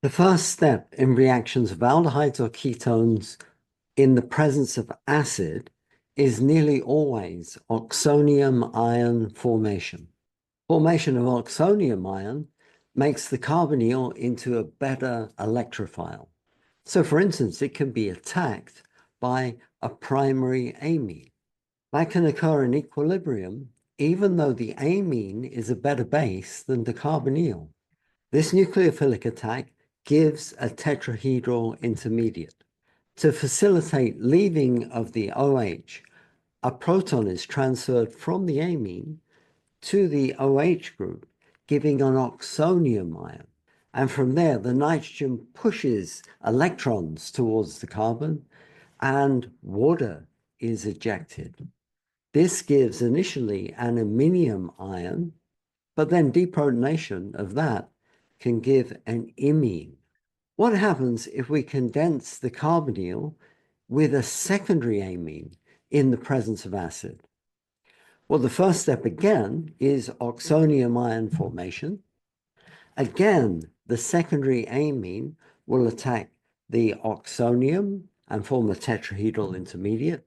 The first step in reactions of aldehydes or ketones in the presence of acid is nearly always oxonium ion formation. Formation of oxonium ion makes the carbonyl into a better electrophile. So for instance, it can be attacked by a primary amine. That can occur in equilibrium even though the amine is a better base than the carbonyl. This nucleophilic attack gives a tetrahedral intermediate. To facilitate leaving of the OH, a proton is transferred from the amine to the OH group, giving an oxonium ion. And from there, the nitrogen pushes electrons towards the carbon and water is ejected. This gives initially an iminium ion, but then deprotonation of that can give an imine. What happens if we condense the carbonyl with a secondary amine in the presence of acid? Well, the first step again is oxonium ion formation. Again, the secondary amine will attack the oxonium and form a tetrahedral intermediate.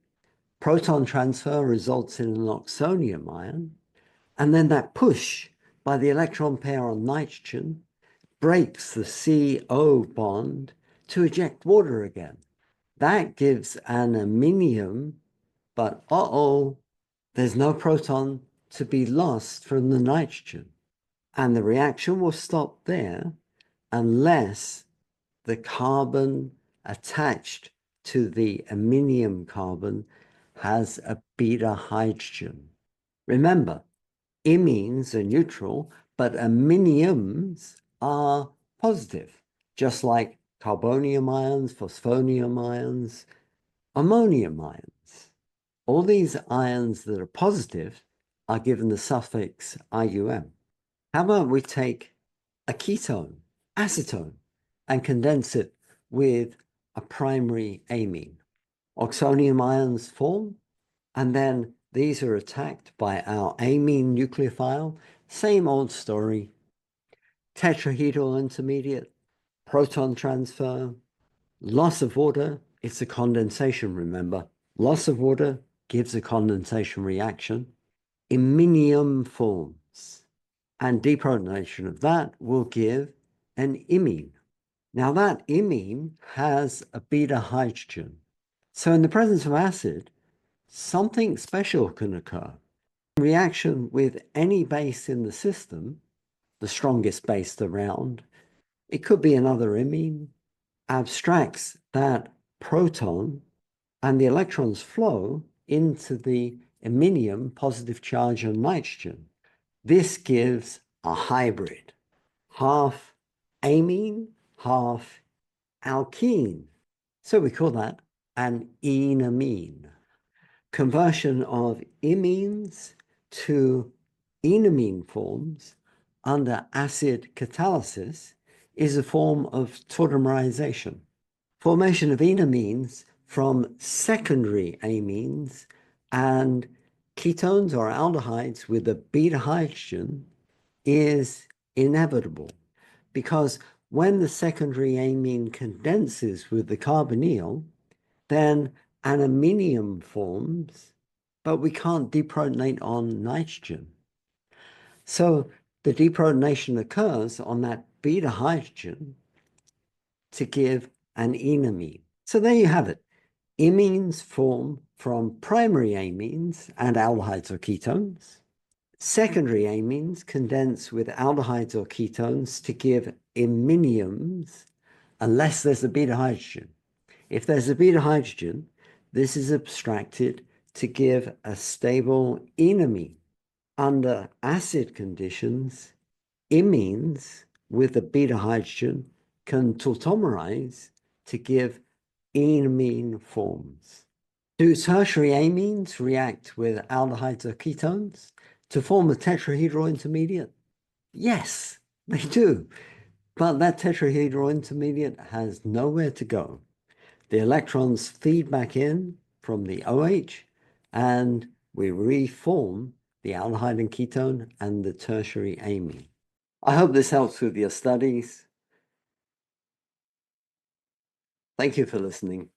Proton transfer results in an oxonium ion. And then that push by the electron pair on nitrogen breaks the CO bond to eject water again. That gives an iminium, but there's no proton to be lost from the nitrogen. And the reaction will stop there unless the carbon attached to the iminium carbon has a beta hydrogen. Remember, imines are neutral, but iminiums are positive, just like carbonium ions, phosphonium ions, ammonium ions. All these ions that are positive are given the suffix IUM. How about we take a ketone, acetone, and condense it with a primary amine? Oxonium ions form, and then these are attacked by our amine nucleophile. Same old story. Tetrahedral intermediate, proton transfer, loss of water. It's a condensation, remember. Loss of water gives a condensation reaction. Iminium forms, and deprotonation of that will give an imine. Now that imine has a beta hydrogen. So in the presence of acid, something special can occur. In reaction with any base in the system, the strongest base around, it could be another imine, abstracts that proton and the electrons flow into the iminium positive charge on nitrogen. This gives a hybrid, half amine, half alkene. So we call that an enamine. Conversion of imines to enamine forms under acid catalysis is a form of tautomerization. Formation of enamines from secondary amines and ketones or aldehydes with a beta hydrogen is inevitable because when the secondary amine condenses with the carbonyl, then an iminium forms, but we can't deprotonate on nitrogen. So the deprotonation occurs on that beta hydrogen to give an enamine. So there you have it. Imines form from primary amines and aldehydes or ketones. Secondary amines condense with aldehydes or ketones to give iminiums unless there's a beta hydrogen. If there's a beta hydrogen, this is abstracted to give a stable enamine. Under acid conditions, imines with a beta hydrogen can tautomerize to give enamine forms. Do tertiary amines react with aldehydes or ketones to form a tetrahedral intermediate? Yes, they do. But that tetrahedral intermediate has nowhere to go. The electrons feed back in from the OH, and we reform the aldehyde and ketone and the tertiary amine. I hope this helps with your studies. Thank you for listening.